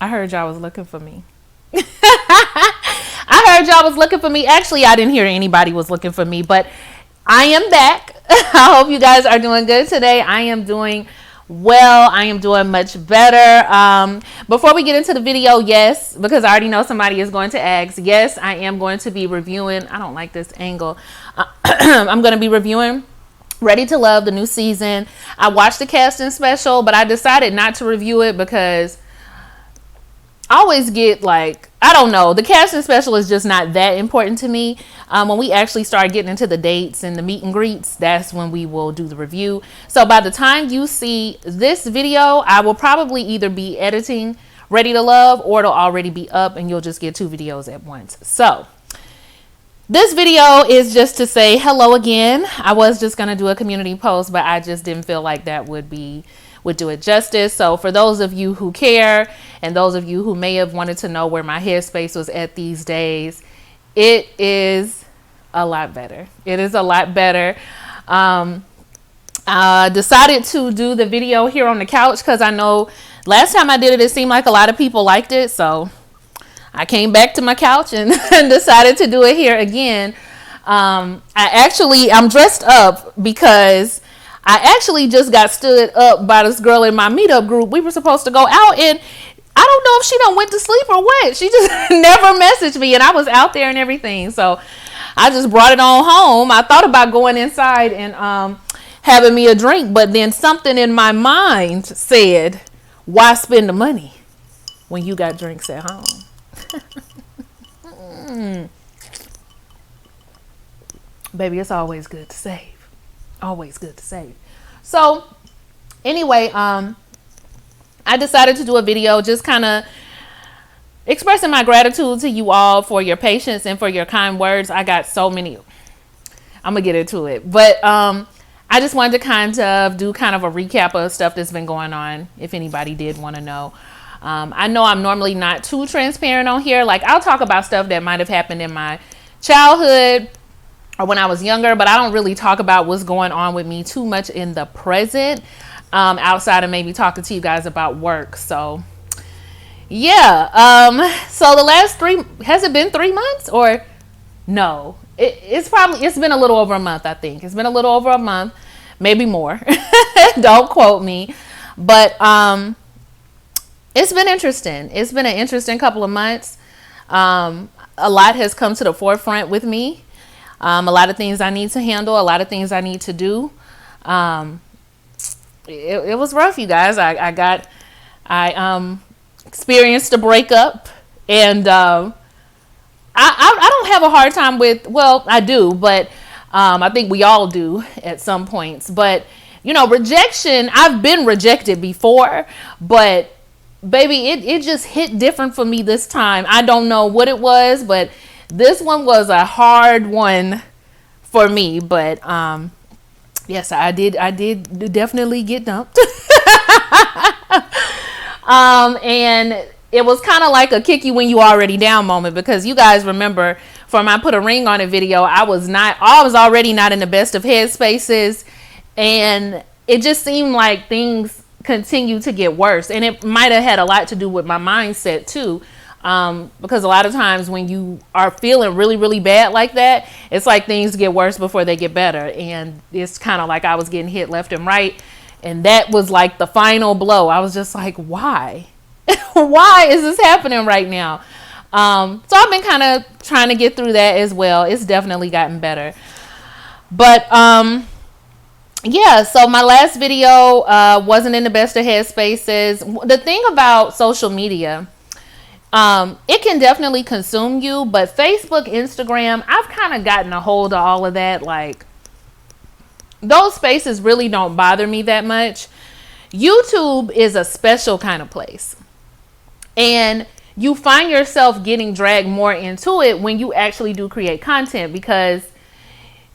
I heard y'all was looking for me. I heard y'all was looking for me. Actually, I didn't hear anybody was looking for me, but I am back. I hope you guys are doing good today. I am doing well. I am doing much better. Before we get into the video, yes, because I already know somebody is going to ask, yes, I am going to be reviewing. I don't like this angle. I'm going to be reviewing Ready to Love, the new season. I watched the casting special, but I decided not to review it because I always get like, I don't know, the casting special is just not that important to me. When we actually start getting into the dates and the meet and greets, that's when we will do the review. So by the time you see this video, I will probably either be editing Ready to Love or it'll already be up and you'll just get 2 videos at once. So this video is just to say hello again. I was just going to do a community post, but I just didn't feel like that would do it justice. So for those of you who care and those of you who may have wanted to know where my headspace was at these days, it is a lot better. It is a lot better. Decided to do the video here on the couch because I know last time I did it, it seemed like a lot of people liked it. So I came back to my couch and decided to do it here again. I'm dressed up because I actually just got stood up by this girl in my meetup group. We were supposed to go out and I don't know if she done went to sleep or what. She just never messaged me and I was out there and everything. So I just brought it on home. I thought about going inside and having me a drink, but then something in my mind said, why spend the money when you got drinks at home? Baby, it's always good to save. Always good to save. So anyway, I decided to do a video just kind of expressing my gratitude to you all for your patience and for your kind words. I got so many. I'm gonna get into it, but I just wanted to kind of do kind of a recap of stuff that's been going on if anybody did want to know. I know I'm normally not too transparent on here. Like I'll talk about stuff that might have happened in my childhood or when I was younger, but I don't really talk about what's going on with me too much in the present, outside of maybe talking to you guys about work. So yeah. So the last has it been 3 months or no? It's been a little over a month. I think it's been a little over a month, maybe more. Don't quote me, but, it's been interesting. It's been an interesting couple of months. A lot has come to the forefront with me. A lot of things I need to handle, a lot of things I need to do. It was rough, you guys. I experienced a breakup, and I don't have a hard time with, well, I do, but I think we all do at some points. But you know, rejection, I've been rejected before, but baby, it just hit different for me this time. I don't know what it was, but this one was a hard one for me. But yes, I did definitely get dumped. And it was kind of like a kick you when you already down moment, because you guys remember from I put a ring on a video, I was already not in the best of headspaces, and it just seemed like things continue to get worse. And it might have had a lot to do with my mindset too, because a lot of times when you are feeling really, really bad like that, it's like things get worse before they get better. And it's kind of like I was getting hit left and right, and that was like the final blow. I was just like, why why is this happening right now? So I've been kind of trying to get through that as well. It's definitely gotten better, but yeah, so my last video wasn't in the best of headspaces. The thing about social media, it can definitely consume you, but Facebook, Instagram, I've kind of gotten a hold of all of that. Like, those spaces really don't bother me that much. YouTube is a special kind of place, and you find yourself getting dragged more into it when you actually do create content, because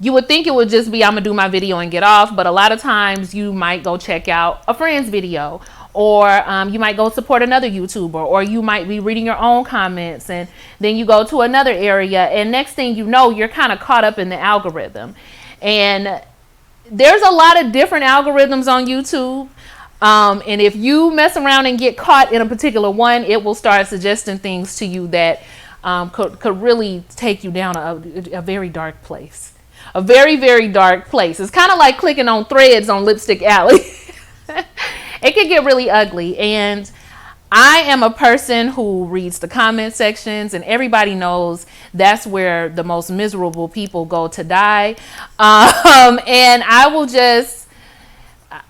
you would think it would just be, I'm gonna do my video and get off, but a lot of times you might go check out a friend's video, or you might go support another YouTuber, or you might be reading your own comments, and then you go to another area, and next thing you know, you're kind of caught up in the algorithm. And there's a lot of different algorithms on YouTube. And if you mess around and get caught in a particular one, it will start suggesting things to you that could really take you down a very dark place. A very, very dark place. It's kind of like clicking on threads on Lipstick Alley. It can get really ugly. And I am a person who reads the comment sections, and everybody knows that's where the most miserable people go to die. And I will just,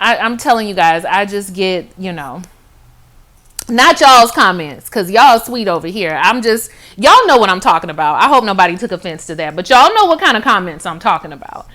I'm telling you guys, I just get, not y'all's comments, because y'all sweet over here. Y'all know what I'm talking about. I hope nobody took offense to that, but y'all know what kind of comments I'm talking about.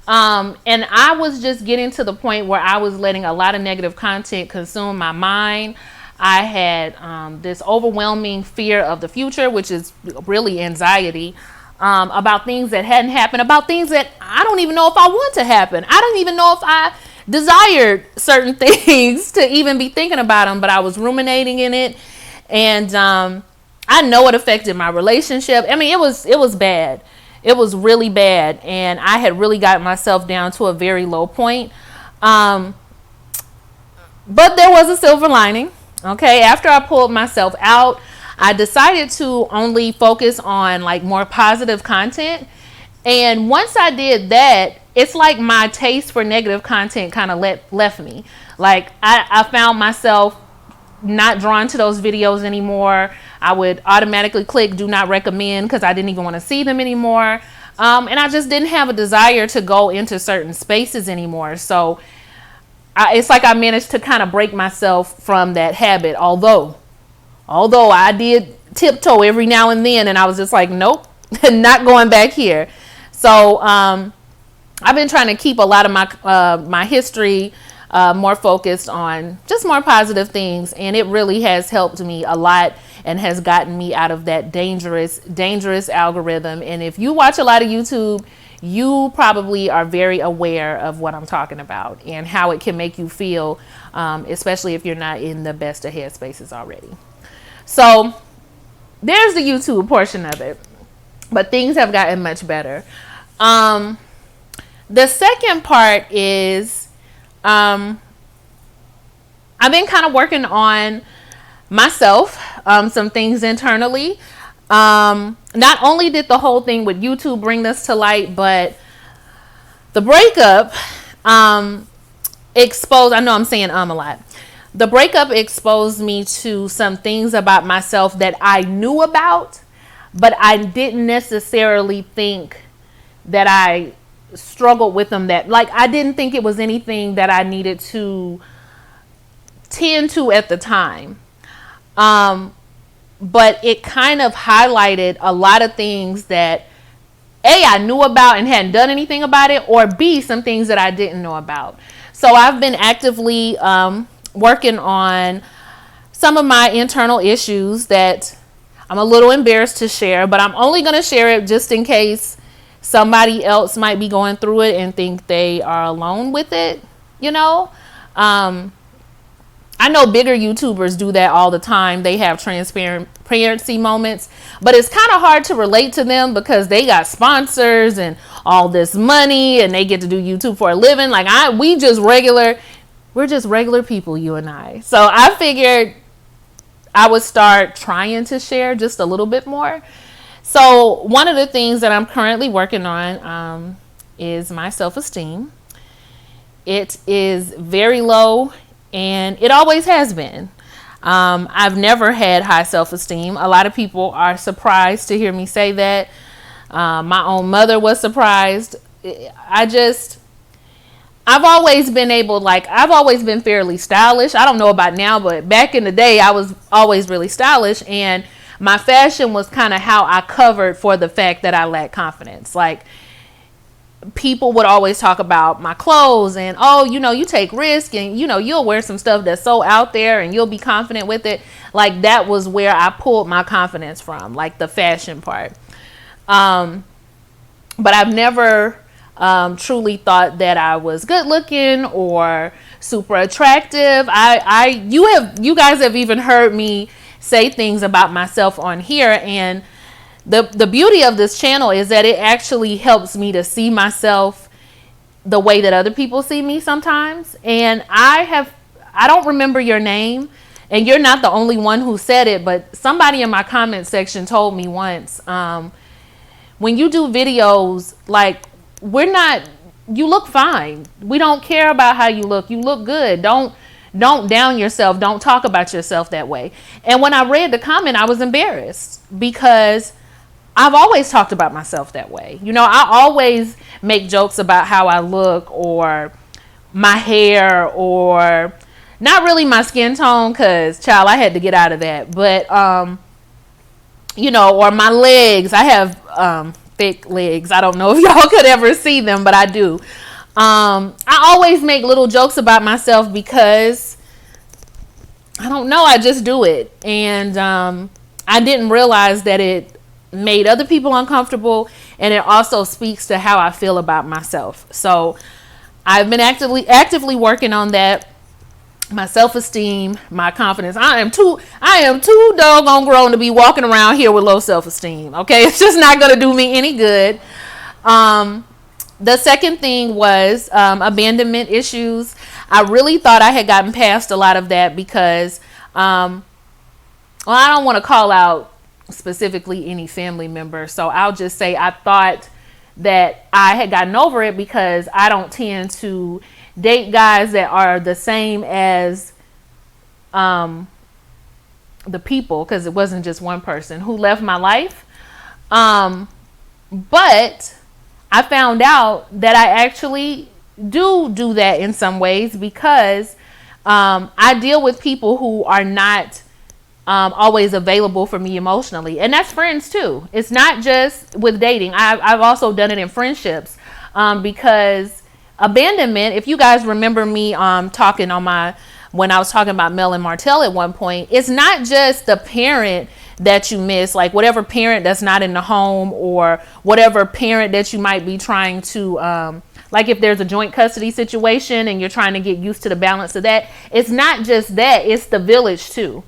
And I was just getting to the point where I was letting a lot of negative content consume my mind. I had this overwhelming fear of the future, which is really anxiety, about things that hadn't happened, about things that I don't even know if I want to happen. I don't even know if I desired certain things to even be thinking about them, but I was ruminating in it. And I know it affected my relationship. I mean, it was bad. It was really bad. And I had really gotten myself down to a very low point. But there was a silver lining. Okay, after I pulled myself out, I decided to only focus on like more positive content. And once I did that, it's like my taste for negative content kind of left me. Like I found myself not drawn to those videos anymore. I would automatically click do not recommend because I didn't even want to see them anymore. And I just didn't have a desire to go into certain spaces anymore. So it's like I managed to kind of break myself from that habit. Although I did tiptoe every now and then, and I was just like, nope, not going back here. So I've been trying to keep a lot of my history more focused on just more positive things, and it really has helped me a lot and has gotten me out of that dangerous algorithm. And if you watch a lot of YouTube, you probably are very aware of what I'm talking about and how it can make you feel, especially if you're not in the best of headspaces already. So there's the YouTube portion of it, but things have gotten much better. The second part is I've been kind of working on myself, some things internally. Not only did the whole thing with YouTube bring this to light, but the breakup exposed, I know I'm saying a lot. The breakup exposed me to some things about myself that I knew about, but I didn't necessarily think that I struggled with them, that like I didn't think it was anything that I needed to tend to at the time. But it kind of highlighted a lot of things that A, I knew about and hadn't done anything about it, or B, some things that I didn't know about. So I've been actively working on some of my internal issues that I'm a little embarrassed to share, but I'm only going to share it just in case somebody else might be going through it and think they are alone with it, I know bigger YouTubers do that all the time. They have transparency moments, but it's kind of hard to relate to them because they got sponsors and all this money and they get to do YouTube for a living. Like we're just regular people, you and I. So I figured I would start trying to share just a little bit more. So one of the things that I'm currently working on is my self-esteem. It is very low, and it always has been. I've never had high self-esteem. A lot of people are surprised to hear me say that. My own mother was surprised. I've always been I've always been fairly stylish. I don't know about now, but back in the day, I was always really stylish, and my fashion was kind of how I covered for the fact that I lacked confidence. Like, people would always talk about my clothes and, oh, you take risk and, you'll wear some stuff that's so out there and you'll be confident with it. Like, that was where I pulled my confidence from, like the fashion part. But I've never truly thought that I was good looking or super attractive. You guys have even heard me say things about myself on here, and the beauty of this channel is that it actually helps me to see myself the way that other people see me sometimes. And I I don't remember your name, and you're not the only one who said it, but somebody in my comment section told me once, when you do videos, like, you look fine. We don't care about how you look. You look good. Don't down yourself. Don't talk about yourself that way. And when I read the comment, I was embarrassed because I've always talked about myself that way. I always make jokes about how I look, or my hair, or not really my skin tone, because, child, I had to get out of that. But, or my legs. I have thick legs. I don't know if y'all could ever see them, but I do. I always make little jokes about myself because, I don't know, I just do it. And I didn't realize that it made other people uncomfortable, and it also speaks to how I feel about myself. So I've been actively working on that. My self-esteem, my confidence. I am too doggone grown to be walking around here with low self-esteem. Okay, it's just not gonna do me any good. The second thing was abandonment issues. I really thought I had gotten past a lot of that because, I don't want to call out specifically any family member, so I'll just say I thought that I had gotten over it because I don't tend to date guys that are the same as the people, because it wasn't just one person who left my life. But I found out that I actually do that in some ways because I deal with people who are not always available for me emotionally, and that's friends too. It's not just with dating. I've also done it in friendships because abandonment, if you guys remember me talking on when I was talking about Mel and Martell at one point, it's not just the parent that you miss, like whatever parent that's not in the home, or whatever parent that you might be trying to like if there's a joint custody situation and you're trying to get used to the balance of that. It's not just that, it's the village too.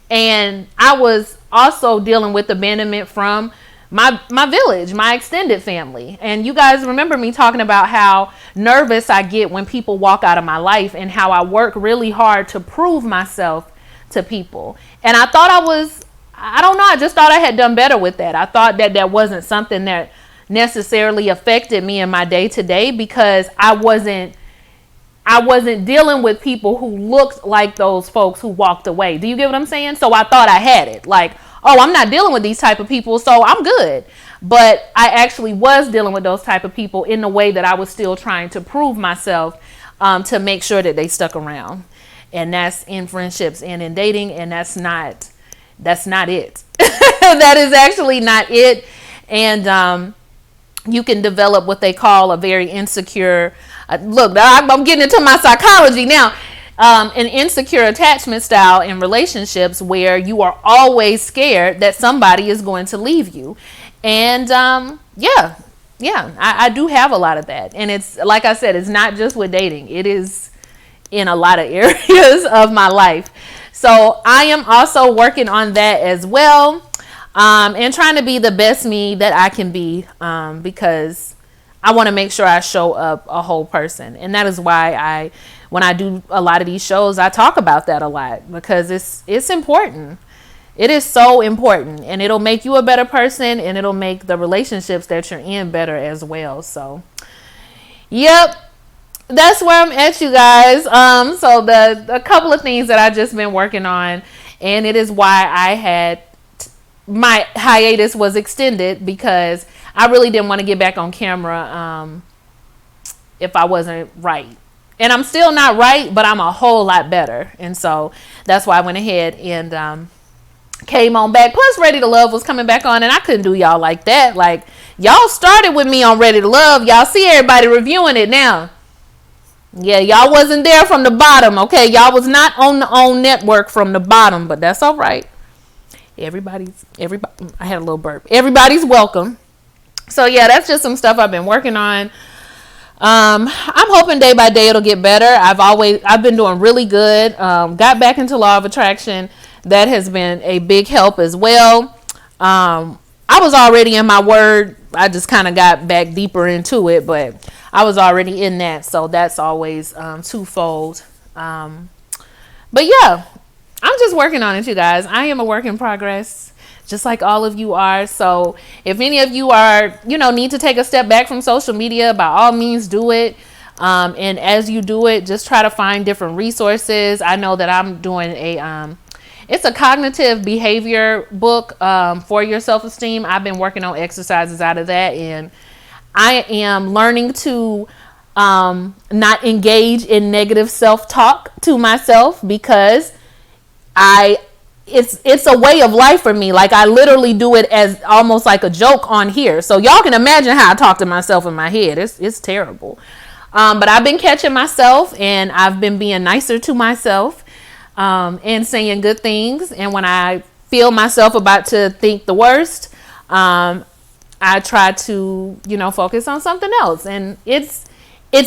And I was also dealing with abandonment from my village, my extended family. And you guys remember me talking about how nervous I get when people walk out of my life, and how I work really hard to prove myself to people. And I thought I don't know, I just thought I had done better with that. I thought that wasn't something that necessarily affected me in my day to day, because I wasn't dealing with people who looked like those folks who walked away. Do you get what I'm saying? So I thought I had it. Like, oh, I'm not dealing with these type of people, so I'm good. But I actually was dealing with those type of people in the way that I was still trying to prove myself to make sure that they stuck around. And that's in friendships and in dating, and that's not it. That is actually not it. And you can develop what they call a very insecure, look, I'm getting into my psychology now, an insecure attachment style in relationships where you are always scared that somebody is going to leave you. And I do have a lot of that. And it's, like I said, it's not just with dating. It is in a lot of areas of my life. So I am also working on that as well. And trying to be the best me that I can be, because I want to make sure I show up a whole person. And that is why when I do a lot of these shows, I talk about that a lot, because it's important. It is so important, and it'll make you a better person, and it'll make the relationships that you're in better as well. So, yep, that's where I'm at, you guys. So a couple of things that I've just been working on, and it is why my hiatus was extended, because I really didn't want to get back on camera if I wasn't right. And I'm still not right, but I'm a whole lot better. And so that's why I went ahead and came on back. Plus, Ready to Love was coming back on, and I couldn't do y'all like that. Like, y'all started with me on Ready to Love. Y'all see everybody reviewing it now. Yeah, y'all wasn't there from the bottom, okay? Y'all was not on the OWN network from the bottom, but that's all right. Everybody, I had a little burp. Everybody's welcome. So yeah, that's just some stuff I've been working on. I'm hoping day by day it'll get better. I've been doing really good. Got back into Law of Attraction. That has been a big help as well. I was already in my word. I just kind of got back deeper into it, but I was already in that. So that's always twofold. But yeah, I'm just working on it, you guys. I am a work in progress, just like all of you are. So if any of you are, need to take a step back from social media, by all means do it. And as you do it, just try to find different resources. I know that I'm doing it's a cognitive behavior book for your self-esteem. I've been working on exercises out of that, and I am learning to not engage in negative self-talk to myself, because it's a way of life for me. Like, I literally do it as almost like a joke on here. So y'all can imagine how I talk to myself in my head. It's terrible. But I've been catching myself, and I've been being nicer to myself, and saying good things. And when I feel myself about to think the worst, I try to, focus on something else. And it's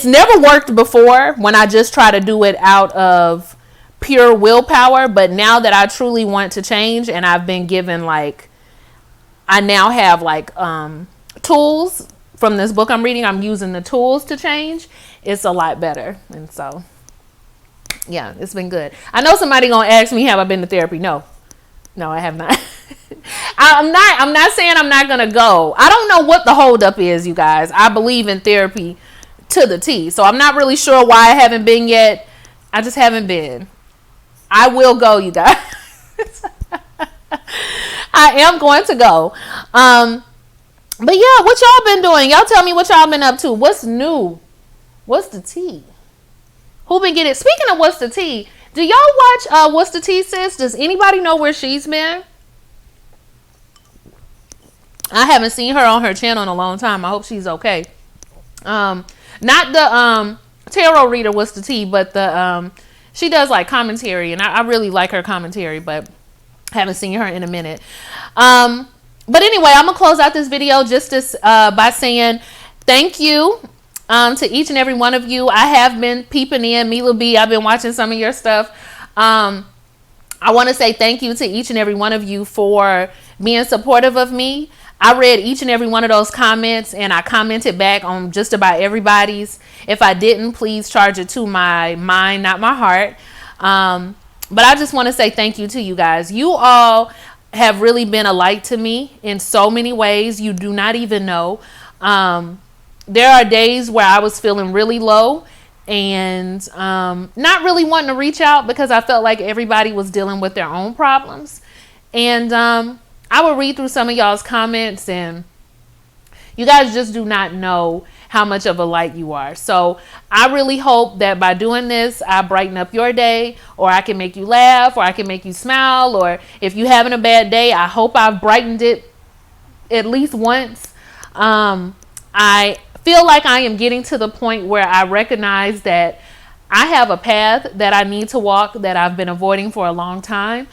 never worked before when I just try to do it out of pure willpower. But now that I truly want to change, and I've been given I now have tools from this book I'm reading, I'm using the tools to change. It's a lot better. And so, yeah, it's been good. I know somebody gonna ask me, have I been to therapy? No, I have not. I'm not saying I'm not gonna go. I don't know what the holdup is, you guys. I believe in therapy to the T, so I'm not really sure why I haven't been yet. I just haven't been. I will go, you guys. I am going to go. But yeah, what y'all been doing? Y'all tell me what y'all been up to. What's new? What's the tea? Who been getting? Speaking of what's the tea, do y'all watch What's the Tea, Sis? Does anybody know where she's been? I haven't seen her on her channel in a long time. I hope she's okay. Not the tarot reader What's the Tea, but the she does commentary, and I really like her commentary, but haven't seen her in a minute. But anyway, I'm gonna close out this video just by saying thank you to each and every one of you. I have been peeping in. Mila B, I've been watching some of your stuff. I want to say thank you to each and every one of you for being supportive of me. I read each and every one of those comments, and I commented back on just about everybody's. If I didn't, please charge it to my mind, not my heart. But I just want to say thank you to you guys. You all have really been a light to me in so many ways you do not even know. There are days where I was feeling really low and not really wanting to reach out, because I felt like everybody was dealing with their own problems. And I would read through some of y'all's comments, and you guys just do not know how much of a light you are. So I really hope that by doing this, I brighten up your day, or I can make you laugh, or I can make you smile, or if you're having a bad day, I hope I've brightened it at least once. I feel like I am getting to the point where I recognize that I have a path that I need to walk that I've been avoiding for a long time.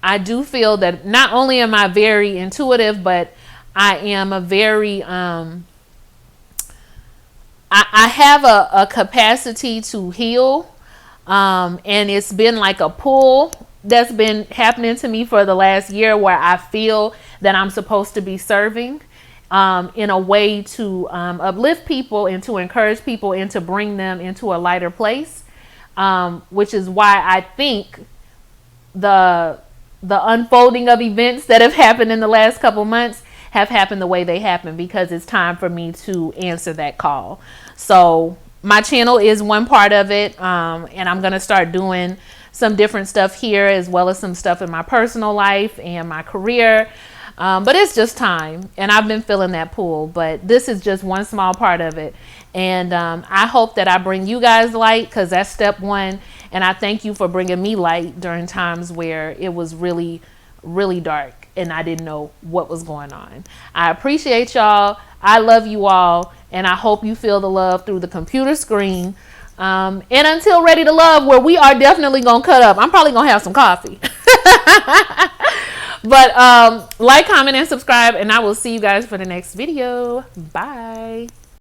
I do feel that not only am I very intuitive, but I am a very, I have a capacity to heal. And it's been like a pull that's been happening to me for the last year, where I feel that I'm supposed to be serving in a way to uplift people and to encourage people and to bring them into a lighter place, which is why I think the unfolding of events that have happened in the last couple months have happened the way they happened, because it's time for me to answer that call. So my channel is one part of it, and I'm going to start doing some different stuff here, as well as some stuff in my personal life and my career. But it's just time, and I've been feeling that pull, but this is just one small part of it. And I hope that I bring you guys light, because that's step one. And I thank you for bringing me light during times where it was really, really dark and I didn't know what was going on. I appreciate y'all. I love you all. And I hope you feel the love through the computer screen. And until Ready to Love, where we are definitely going to cut up. I'm probably going to have some coffee. But like, comment, and subscribe. And I will see you guys for the next video. Bye.